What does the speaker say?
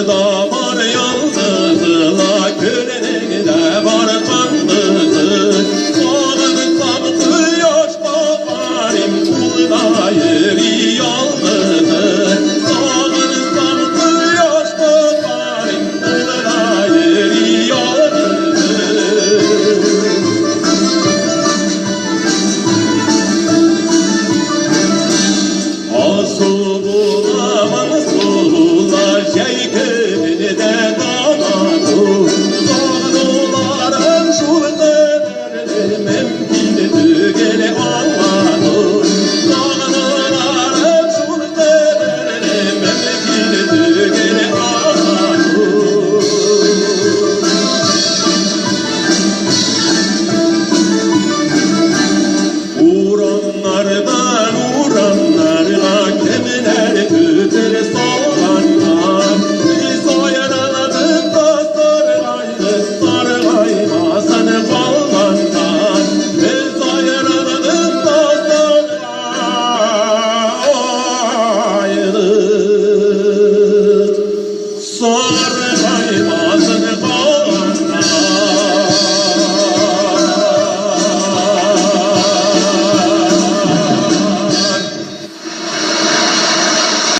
da var yıldızı, la külünde var kandısı. Soğursam kıyaş bakarım, kulda yeri yalnızı. Soğursam kıyaş bakarım, kulda yeri yalnızı. Asu bulamam sular, şeykini de damadım. Doğrularım şu kadardı, mümkündü gele anladım. Doğrularım şu kadardı, mümkündü gele anladım. Uğranlardan uğranlarla kemiler tüter